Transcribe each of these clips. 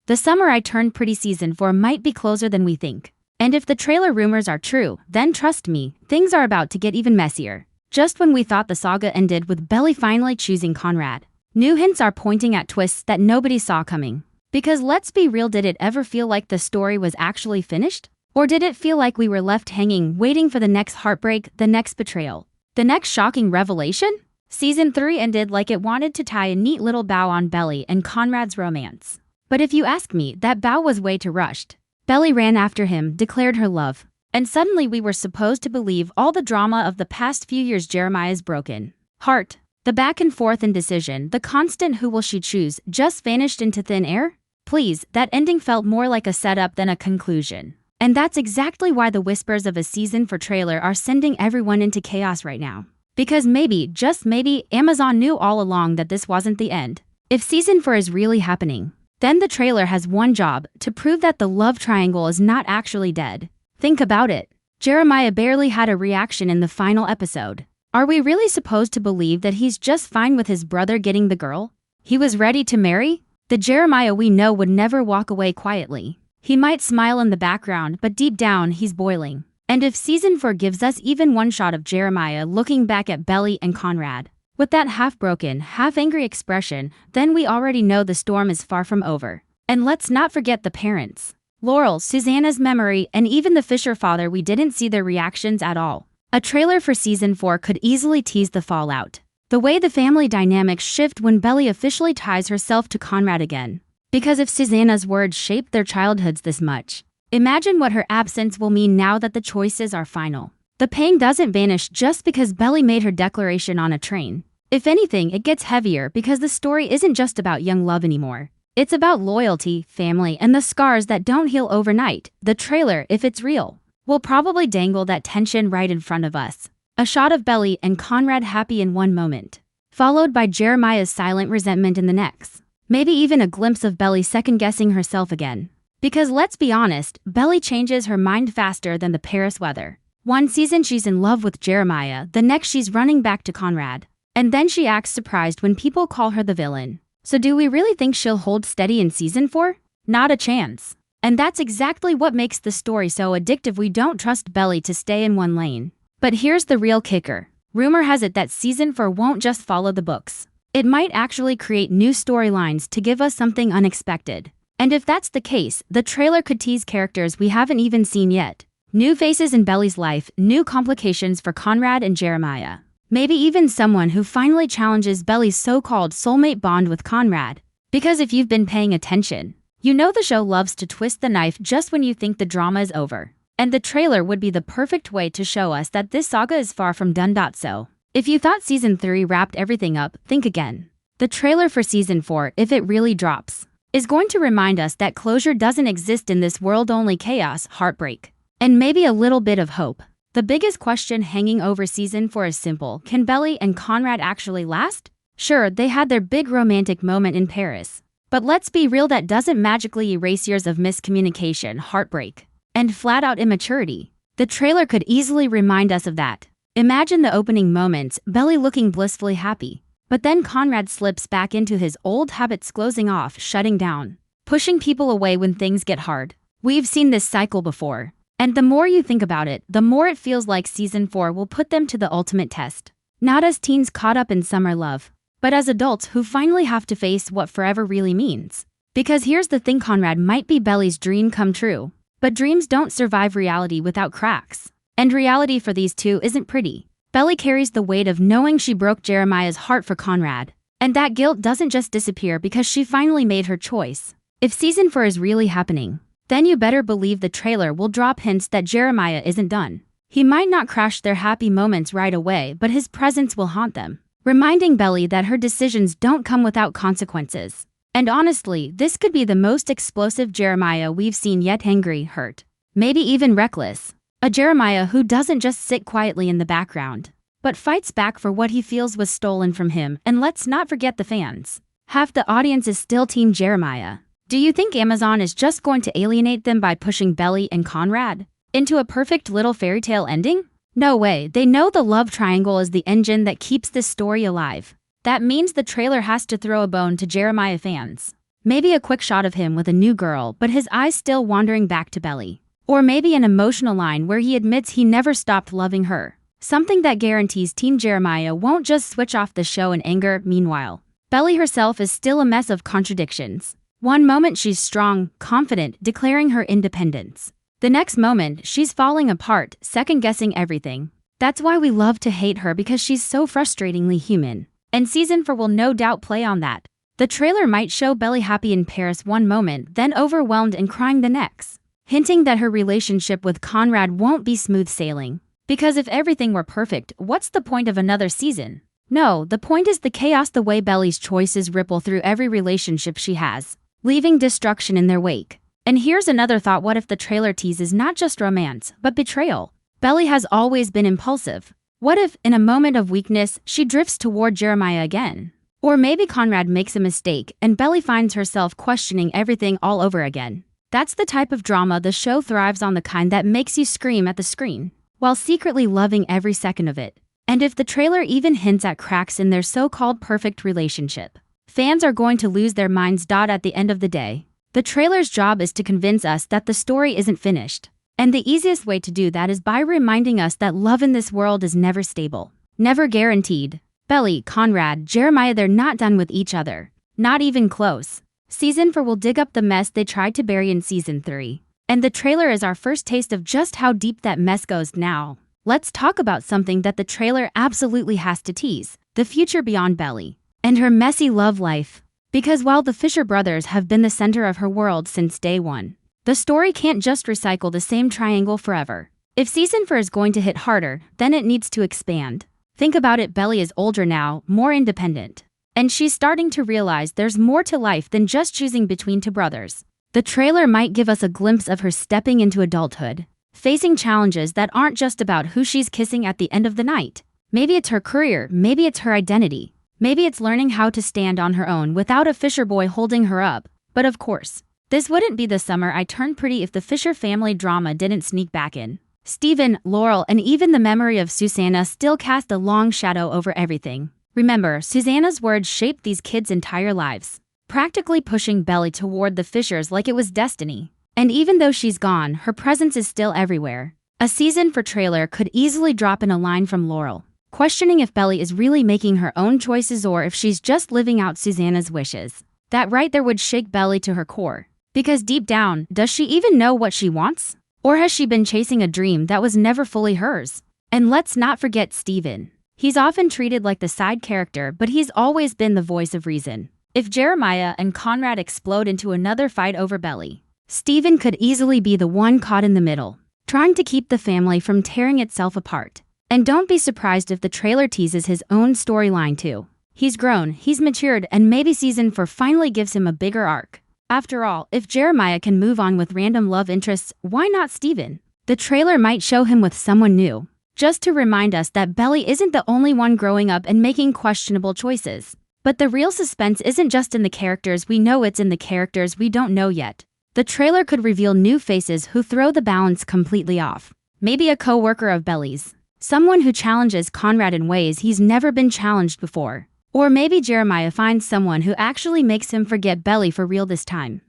The summer I turned pretty season 4 might be closer than we think. And if the trailer rumors are true, then trust me, things are about to get even messier. Just when we thought the saga ended with Belly finally choosing Conrad, new hints are pointing at twists that nobody saw coming. Because let's be real, did it ever feel like the story was actually finished? Or did it feel like we were left hanging, waiting for the next heartbreak, the next betrayal, the next shocking revelation? Season 3 ended like it wanted to tie a neat little bow on Belly and Conrad's romance. But if you ask me, that bow was way too rushed. Belly ran after him, declared her love, and suddenly we were supposed to believe all the drama of the past few years. Jeremiah's broken heart, the back and forth indecision, the constant who will she choose, just vanished into thin air? Please, that ending felt more like a setup than a conclusion. And that's exactly why the whispers of a season 4 trailer are sending everyone into chaos right now. Because maybe, just maybe, Amazon knew all along that this wasn't the end. If season 4 is really happening, then the trailer has one job, to prove that the love triangle is not actually dead. Think about it. Jeremiah barely had a reaction in the final episode. Are we really supposed to believe that he's just fine with his brother getting the girl he was ready to marry? The Jeremiah we know would never walk away quietly. He might smile in the background, but deep down he's boiling. And if season 4 gives us even one shot of Jeremiah looking back at Belly and Conrad, with that half-broken, half-angry expression, then we already know the storm is far from over. And let's not forget the parents. Laurel, Susanna's memory, and even the Fisher father, we didn't see their reactions at all. A trailer for season 4 could easily tease the fallout. The way the family dynamics shift when Belly officially ties herself to Conrad again. Because if Susanna's words shaped their childhoods this much, imagine what her absence will mean now that the choices are final. The pain doesn't vanish just because Belly made her declaration on a train. If anything, it gets heavier because the story isn't just about young love anymore. It's about loyalty, family, and the scars that don't heal overnight. The trailer, if it's real, will probably dangle that tension right in front of us. A shot of Belly and Conrad happy in one moment, followed by Jeremiah's silent resentment in the next. Maybe even a glimpse of Belly second-guessing herself again. Because let's be honest, Belly changes her mind faster than the Paris weather. One season she's in love with Jeremiah, the next she's running back to Conrad. And then she acts surprised when people call her the villain. So do we really think she'll hold steady in season 4? Not a chance. And that's exactly what makes the story so addictive. We don't trust Belly to stay in one lane. But here's the real kicker. Rumor has it that season 4 won't just follow the books. It might actually create new storylines to give us something unexpected. And if that's the case, the trailer could tease characters we haven't even seen yet. New faces in Belly's life, new complications for Conrad and Jeremiah. Maybe even someone who finally challenges Belly's so-called soulmate bond with Conrad. Because if you've been paying attention, you know the show loves to twist the knife just when you think the drama is over. And the trailer would be the perfect way to show us that this saga is far from done. So, if you thought season 3 wrapped everything up, think again. The trailer for season 4, if it really drops, is going to remind us that closure doesn't exist in this world, only chaos, heartbreak, and maybe a little bit of hope. The biggest question hanging over season 4 is simple. Can Belly and Conrad actually last? Sure, they had their big romantic moment in Paris. But let's be real, that doesn't magically erase years of miscommunication, heartbreak, and flat-out immaturity. The trailer could easily remind us of that. Imagine the opening moments, Belly looking blissfully happy. But then Conrad slips back into his old habits, closing off, shutting down, pushing people away when things get hard. We've seen this cycle before. And the more you think about it, the more it feels like season 4 will put them to the ultimate test. Not as teens caught up in summer love, but as adults who finally have to face what forever really means. Because here's the thing, Conrad might be Belly's dream come true, but dreams don't survive reality without cracks. And reality for these two isn't pretty. Belly carries the weight of knowing she broke Jeremiah's heart for Conrad. And that guilt doesn't just disappear because she finally made her choice. If season 4 is really happening, then you better believe the trailer will drop hints that Jeremiah isn't done. He might not crash their happy moments right away, but his presence will haunt them, reminding Belly that her decisions don't come without consequences. And honestly, this could be the most explosive Jeremiah we've seen yet. Angry, hurt, maybe even reckless. A Jeremiah who doesn't just sit quietly in the background, but fights back for what he feels was stolen from him. And let's not forget the fans. Half the audience is still Team Jeremiah. Do you think Amazon is just going to alienate them by pushing Belly and Conrad into a perfect little fairy tale ending? No way. They know the love triangle is the engine that keeps this story alive. That means the trailer has to throw a bone to Jeremiah fans. Maybe a quick shot of him with a new girl, but his eyes still wandering back to Belly. Or maybe an emotional line where he admits he never stopped loving her. Something that guarantees Teen Jeremiah won't just switch off the show in anger. Meanwhile, Belly herself is still a mess of contradictions. One moment she's strong, confident, declaring her independence. The next moment, she's falling apart, second-guessing everything. That's why we love to hate her, because she's so frustratingly human. And Season 4 will no doubt play on that. The trailer might show Belly happy in Paris one moment, then overwhelmed and crying the next, hinting that her relationship with Conrad won't be smooth sailing. Because if everything were perfect, what's the point of another season? No, the point is the chaos, the way Belly's choices ripple through every relationship she has, leaving destruction in their wake. And here's another thought: what if the trailer teases not just romance, but betrayal? Belly has always been impulsive. What if, in a moment of weakness, she drifts toward Jeremiah again? Or maybe Conrad makes a mistake, and Belly finds herself questioning everything all over again. That's the type of drama the show thrives on, the kind that makes you scream at the screen, while secretly loving every second of it. And if the trailer even hints at cracks in their so-called perfect relationship, fans are going to lose their minds. At the end of the day, the trailer's job is to convince us that the story isn't finished. And the easiest way to do that is by reminding us that love in this world is never stable, never guaranteed. Belly, Conrad, Jeremiah, they're not done with each other. Not even close. Season 4 will dig up the mess they tried to bury in Season 3. And the trailer is our first taste of just how deep that mess goes. Now, let's talk about something that the trailer absolutely has to tease: the future beyond Belly and her messy love life. Because while the Fisher brothers have been the center of her world since day one, the story can't just recycle the same triangle forever. If Season 4 is going to hit harder, then it needs to expand. Think about it: Belly is older now, more independent, and she's starting to realize there's more to life than just choosing between two brothers. The trailer might give us a glimpse of her stepping into adulthood, facing challenges that aren't just about who she's kissing at the end of the night. Maybe it's her career, maybe it's her identity, maybe it's learning how to stand on her own without a Fisher boy holding her up. But of course, this wouldn't be the summer I Turned Pretty if the Fisher family drama didn't sneak back in. Stephen, Laurel, and even the memory of Susanna still cast a long shadow over everything. Remember, Susanna's words shaped these kids' entire lives, practically pushing Belly toward the Fishers like it was destiny. And even though she's gone, her presence is still everywhere. A Season 4 trailer could easily drop in a line from Laurel, questioning if Belly is really making her own choices or if she's just living out Susanna's wishes. That right there would shake Belly to her core. Because deep down, does she even know what she wants? Or has she been chasing a dream that was never fully hers? And let's not forget Stephen. He's often treated like the side character, but he's always been the voice of reason. If Jeremiah and Conrad explode into another fight over Belly, Stephen could easily be the one caught in the middle, trying to keep the family from tearing itself apart. And don't be surprised if the trailer teases his own storyline too. He's grown, he's matured, and maybe Season 4 finally gives him a bigger arc. After all, if Jeremiah can move on with random love interests, why not Stephen? The trailer might show him with someone new, just to remind us that Belly isn't the only one growing up and making questionable choices. But the real suspense isn't just in the characters we know, it's in the characters we don't know yet. The trailer could reveal new faces who throw the balance completely off. Maybe a co-worker of Belly's, someone who challenges Conrad in ways he's never been challenged before. Or maybe Jeremiah finds someone who actually makes him forget Belly for real this time.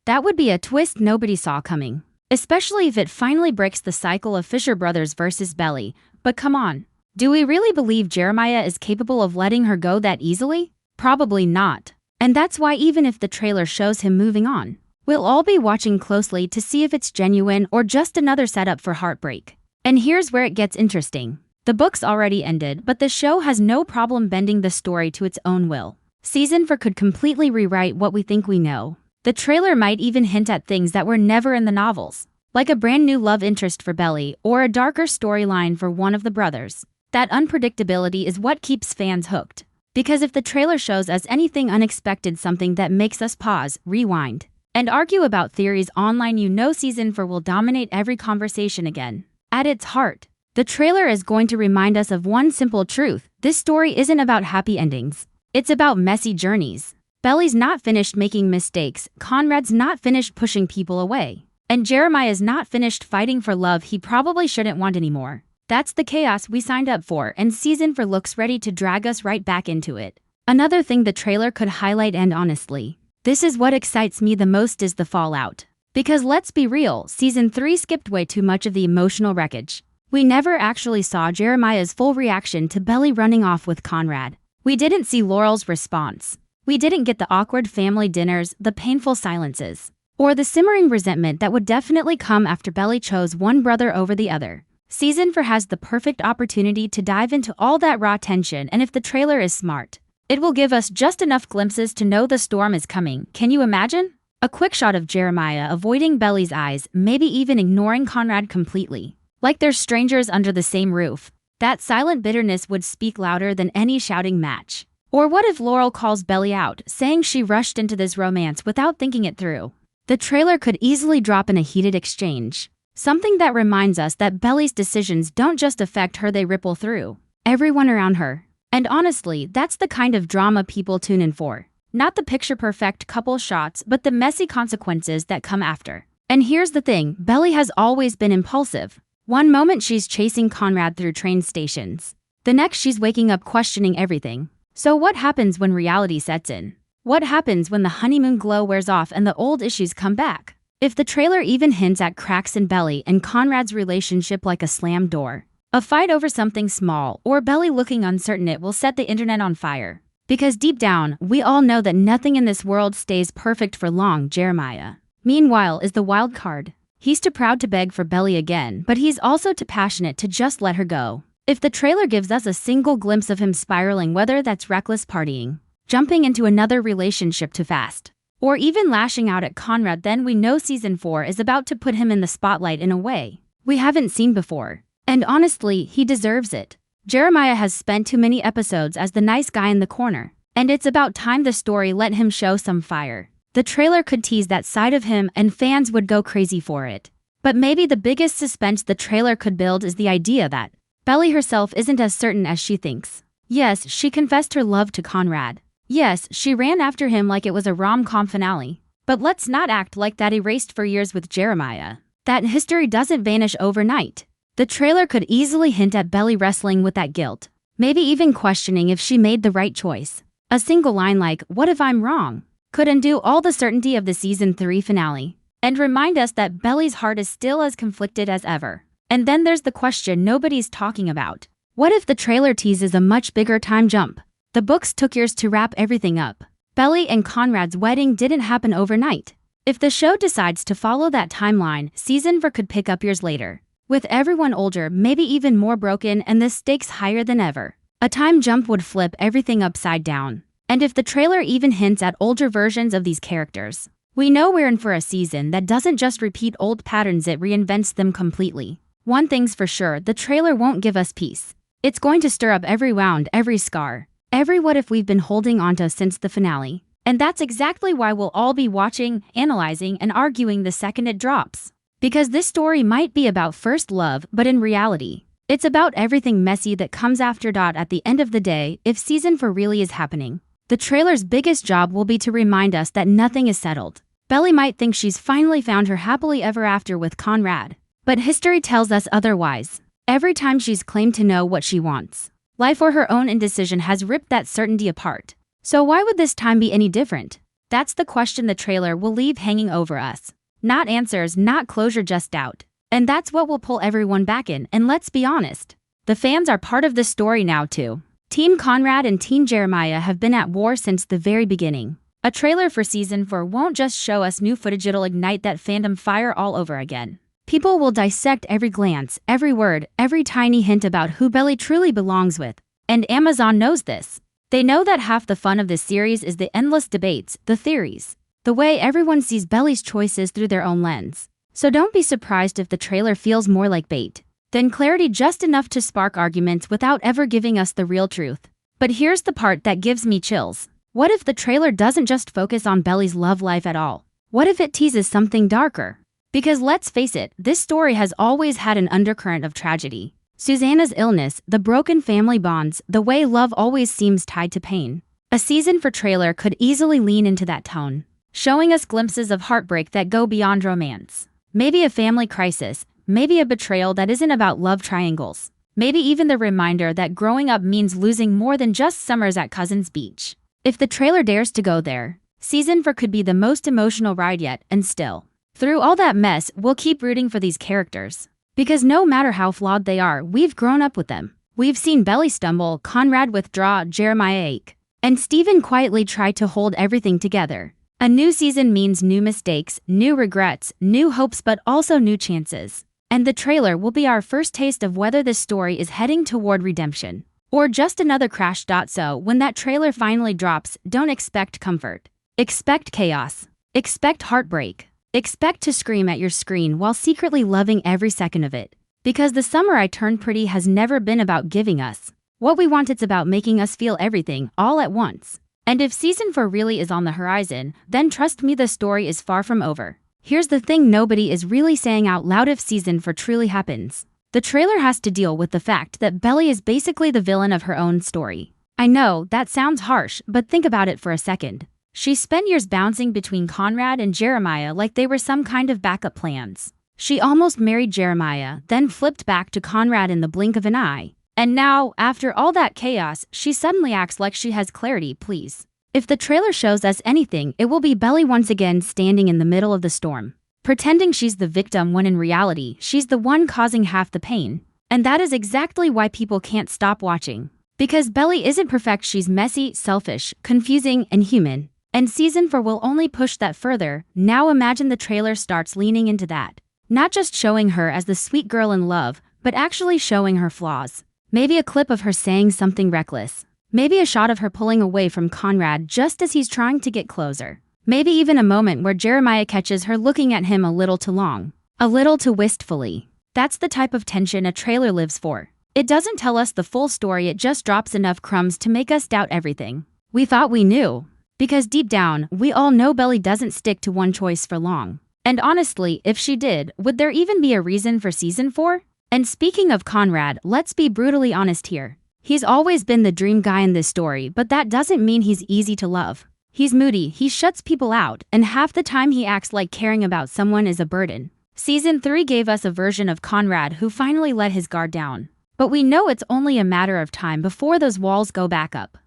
That would be a twist nobody saw coming, especially if it finally breaks the cycle of Fisher brothers versus Belly. But come on, do we really believe Jeremiah is capable of letting her go that easily? Probably not. And that's why even if the trailer shows him moving on, we'll all be watching closely to see if it's genuine or just another setup for heartbreak. And here's where it gets interesting. The book's already ended, but the show has no problem bending the story to its own will. Season 4 could completely rewrite what we think we know. The trailer might even hint at things that were never in the novels, like a brand new love interest for Belly or a darker storyline for one of the brothers. That unpredictability is what keeps fans hooked. Because if the trailer shows us anything unexpected, something that makes us pause, rewind, and argue about theories online, you know Season 4 will dominate every conversation again. At its heart, the trailer is going to remind us of one simple truth: this story isn't about happy endings. It's about messy journeys. Belly's not finished making mistakes, Conrad's not finished pushing people away, and Jeremiah's not finished fighting for love he probably shouldn't want anymore. That's the chaos we signed up for, and Season 4 looks ready to drag us right back into it. Another thing the trailer could highlight, and honestly, This is what excites me the most is the fallout. Because let's be real, season 3 skipped way too much of the emotional wreckage. We never actually saw Jeremiah's full reaction to Belly running off with Conrad. We didn't see Laurel's response. We didn't get the awkward family dinners, the painful silences, or the simmering resentment that would definitely come after Belly chose one brother over the other. Season 4 has the perfect opportunity to dive into all that raw tension, and if the trailer is smart, it will give us just enough glimpses to know the storm is coming. Can you imagine? A quick shot of Jeremiah avoiding Belly's eyes, maybe even ignoring Conrad completely. Like they're strangers under the same roof. That silent bitterness would speak louder than any shouting match. Or what if Laurel calls Belly out, saying she rushed into this romance without thinking it through? The trailer could easily drop in a heated exchange. Something that reminds us that Belly's decisions don't just affect her, they ripple through everyone around her. And honestly, that's the kind of drama people tune in for. Not the picture-perfect couple shots, but the messy consequences that come after. And here's the thing, Belly has always been impulsive. One moment she's chasing Conrad through train stations. The next she's waking up questioning everything. So what happens when reality sets in? What happens when the honeymoon glow wears off and the old issues come back? If the trailer even hints at cracks in Belly and Conrad's relationship like a slammed door, a fight over something small, or Belly looking uncertain, it will set the internet on fire. Because deep down, we all know that nothing in this world stays perfect for long. Jeremiah, meanwhile, is the wild card. He's too proud to beg for Belly again, but he's also too passionate to just let her go. If the trailer gives us a single glimpse of him spiraling, whether that's reckless partying, jumping into another relationship too fast, or even lashing out at Conrad, then we know season 4 is about to put him in the spotlight in a way we haven't seen before. And honestly, he deserves it. Jeremiah has spent too many episodes as the nice guy in the corner, and it's about time the story let him show some fire. The trailer could tease that side of him and fans would go crazy for it. But maybe the biggest suspense the trailer could build is the idea that Belly herself isn't as certain as she thinks. Yes, she confessed her love to Conrad. Yes, she ran after him like it was a rom-com finale. But let's not act like that erased for years with Jeremiah. That history doesn't vanish overnight. The trailer could easily hint at Belly wrestling with that guilt, maybe even questioning if she made the right choice. A single line like, "What if I'm wrong?" could undo all the certainty of the season 3 finale, and remind us that Belly's heart is still as conflicted as ever. And then there's the question nobody's talking about. What if the trailer teases a much bigger time jump? The books took years to wrap everything up. Belly and Conrad's wedding didn't happen overnight. If the show decides to follow that timeline, season 4 could pick up years later, with everyone older, maybe even more broken, and the stakes higher than ever. A time jump would flip everything upside down. And if the trailer even hints at older versions of these characters, we know we're in for a season that doesn't just repeat old patterns, it reinvents them completely. One thing's for sure, the trailer won't give us peace. It's going to stir up every wound, every scar, every what if we've been holding onto since the finale. And that's exactly why we'll all be watching, analyzing, and arguing the second it drops. Because this story might be about first love, but in reality, it's about everything messy that comes after. At the end of the day, if season 4 really is happening, the trailer's biggest job will be to remind us that nothing is settled. Belly might think she's finally found her happily ever after with Conrad, but history tells us otherwise. Every time she's claimed to know what she wants, life or her own indecision has ripped that certainty apart. So why would this time be any different? That's the question the trailer will leave hanging over us. Not answers, not closure, just doubt. And that's what will pull everyone back in, and let's be honest, the fans are part of the story now too. Team Conrad and Team Jeremiah have been at war since the very beginning. A trailer for season 4 won't just show us new footage, it'll ignite that fandom fire all over again. People will dissect every glance, every word, every tiny hint about who Belly truly belongs with. And Amazon knows this. They know that half the fun of this series is the endless debates, the theories, the way everyone sees Belly's choices through their own lens. So don't be surprised if the trailer feels more like bait than clarity, just enough to spark arguments without ever giving us the real truth. But here's the part that gives me chills. What if the trailer doesn't just focus on Belly's love life at all? What if it teases something darker? Because let's face it, this story has always had an undercurrent of tragedy. Susanna's illness, the broken family bonds, the way love always seems tied to pain. A season 4 trailer could easily lean into that tone, showing us glimpses of heartbreak that go beyond romance. Maybe a family crisis, maybe a betrayal that isn't about love triangles. Maybe even the reminder that growing up means losing more than just summers at Cousins Beach. If the trailer dares to go there, Season 4 could be the most emotional ride yet, and still. Through all that mess, we'll keep rooting for these characters. Because no matter how flawed they are, we've grown up with them. We've seen Belly stumble, Conrad withdraw, Jeremiah ache. And Stephen quietly try to hold everything together. A new season means new mistakes, new regrets, new hopes, but also new chances. And the trailer will be our first taste of whether this story is heading toward redemption. Or just another crash. So when that trailer finally drops, don't expect comfort. Expect chaos. Expect heartbreak. Expect to scream at your screen while secretly loving every second of it. Because The Summer I Turned Pretty has never been about giving us what we want, it's about making us feel everything, all at once. And if season 4 really is on the horizon, then trust me, the story is far from over. Here's the thing nobody is really saying out loud: if season 4 truly happens, the trailer has to deal with the fact that Belly is basically the villain of her own story. I know, that sounds harsh, but think about it for a second. She spent years bouncing between Conrad and Jeremiah like they were some kind of backup plans. She almost married Jeremiah, then flipped back to Conrad in the blink of an eye. And now, after all that chaos, she suddenly acts like she has clarity. Please. If the trailer shows us anything, it will be Belly once again standing in the middle of the storm, pretending she's the victim when in reality, she's the one causing half the pain. And that is exactly why people can't stop watching. Because Belly isn't perfect, she's messy, selfish, confusing, and human. And season 4 will only push that further. Now imagine the trailer starts leaning into that. Not just showing her as the sweet girl in love, but actually showing her flaws. Maybe a clip of her saying something reckless. Maybe a shot of her pulling away from Conrad just as he's trying to get closer. Maybe even a moment where Jeremiah catches her looking at him a little too long. A little too wistfully. That's the type of tension a trailer lives for. It doesn't tell us the full story, it just drops enough crumbs to make us doubt everything we thought we knew. Because deep down, we all know Belly doesn't stick to one choice for long. And honestly, if she did, would there even be a reason for season 4? And speaking of Conrad, let's be brutally honest here. He's always been the dream guy in this story, but that doesn't mean he's easy to love. He's moody, he shuts people out, and half the time he acts like caring about someone is a burden. Season 3 gave us a version of Conrad who finally let his guard down. But we know it's only a matter of time before those walls go back up.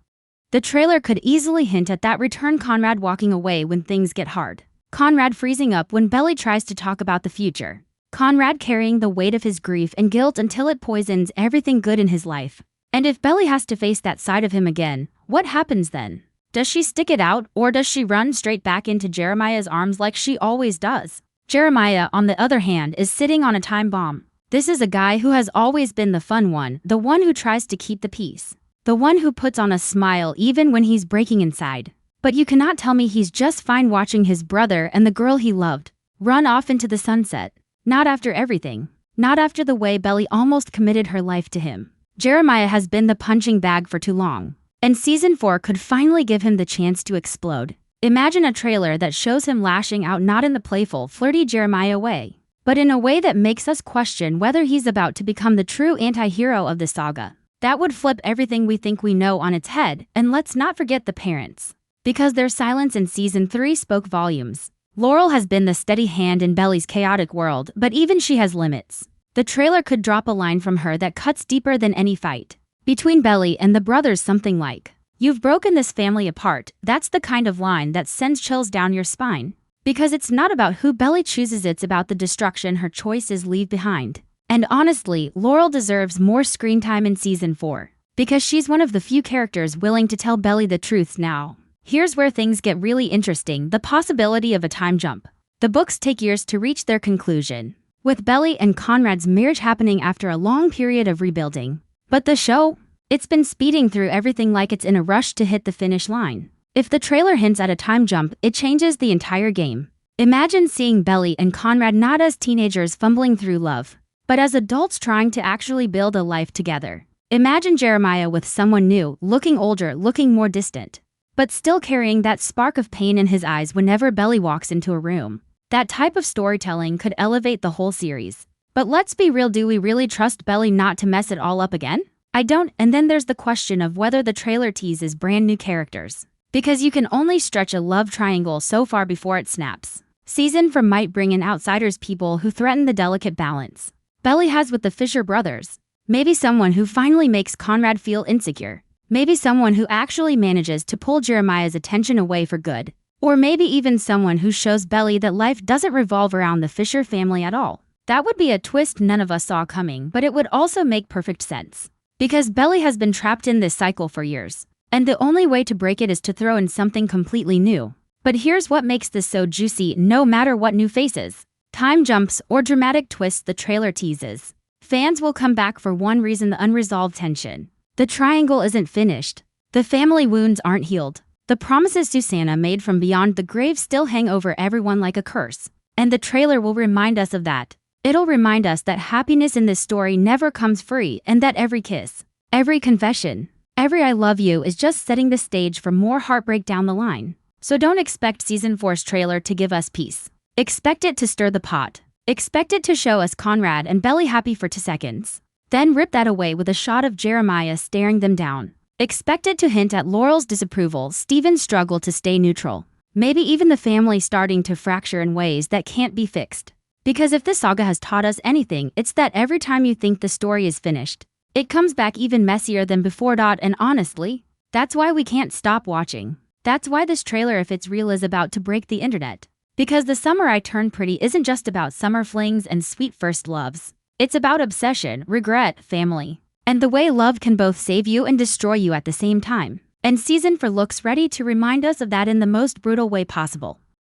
The trailer could easily hint at that return: Conrad walking away when things get hard. Conrad freezing up when Belly tries to talk about the future. Conrad carrying the weight of his grief and guilt until it poisons everything good in his life. And if Belly has to face that side of him again, what happens then? Does she stick it out, or does she run straight back into Jeremiah's arms like she always does? Jeremiah, on the other hand, is sitting on a time bomb. This is a guy who has always been the fun one, the one who tries to keep the peace. The one who puts on a smile even when he's breaking inside. But you cannot tell me he's just fine watching his brother and the girl he loved run off into the sunset. Not after everything. Not after the way Belly almost committed her life to him. Jeremiah has been the punching bag for too long. And season 4 could finally give him the chance to explode. Imagine a trailer that shows him lashing out, not in the playful, flirty Jeremiah way, but in a way that makes us question whether he's about to become the true anti-hero of the saga. That would flip everything we think we know on its head. And let's not forget the parents. Because their silence in season 3 spoke volumes. Laurel has been the steady hand in Belly's chaotic world, but even she has limits. The trailer could drop a line from her that cuts deeper than any fight between Belly and the brothers, something like, "You've broken this family apart." That's the kind of line that sends chills down your spine. Because it's not about who Belly chooses, it's about the destruction her choices leave behind. And honestly, Laurel deserves more screen time in season 4. Because she's one of the few characters willing to tell Belly the truths now. Here's where things get really interesting: the possibility of a time jump. The books take years to reach their conclusion, with Belly and Conrad's marriage happening after a long period of rebuilding. But the show? It's been speeding through everything like it's in a rush to hit the finish line. If the trailer hints at a time jump, it changes the entire game. Imagine seeing Belly and Conrad not as teenagers fumbling through love, but as adults trying to actually build a life together. Imagine Jeremiah with someone new, looking older, looking more distant, but still carrying that spark of pain in his eyes whenever Belly walks into a room. That type of storytelling could elevate the whole series. But let's be real, do we really trust Belly not to mess it all up again? I don't. And then there's the question of whether the trailer teases brand new characters. Because you can only stretch a love triangle so far before it snaps. Season 4 might bring in outsiders, people who threaten the delicate balance Belly has with the Fisher brothers. Maybe someone who finally makes Conrad feel insecure. Maybe someone who actually manages to pull Jeremiah's attention away for good. Or maybe even someone who shows Belly that life doesn't revolve around the Fisher family at all. That would be a twist none of us saw coming, but it would also make perfect sense. Because Belly has been trapped in this cycle for years, and the only way to break it is to throw in something completely new. But here's what makes this so juicy: no matter what new faces, time jumps, or dramatic twists the trailer teases, fans will come back for one reason: the unresolved tension. The triangle isn't finished. The family wounds aren't healed. The promises Susanna made from beyond the grave still hang over everyone like a curse. And the trailer will remind us of that. It'll remind us that happiness in this story never comes free, and that every kiss, every confession, every I love you is just setting the stage for more heartbreak down the line. So don't expect Season 4's trailer to give us peace. Expect it to stir the pot. Expect it to show us Conrad and Belly happy for 2 seconds. Then rip that away with a shot of Jeremiah staring them down. Expect it to hint at Laurel's disapproval, Steven's struggle to stay neutral, maybe even the family starting to fracture in ways that can't be fixed. Because if this saga has taught us anything, it's that every time you think the story is finished, it comes back even messier than before. And honestly, that's why we can't stop watching. That's why this trailer, if it's real, is about to break the internet. Because The Summer I Turned Pretty isn't just about summer flings and sweet first loves. It's about obsession, regret, family, and the way love can both save you and destroy you at the same time. And Season 4 looks ready to remind us of that in the most brutal way possible.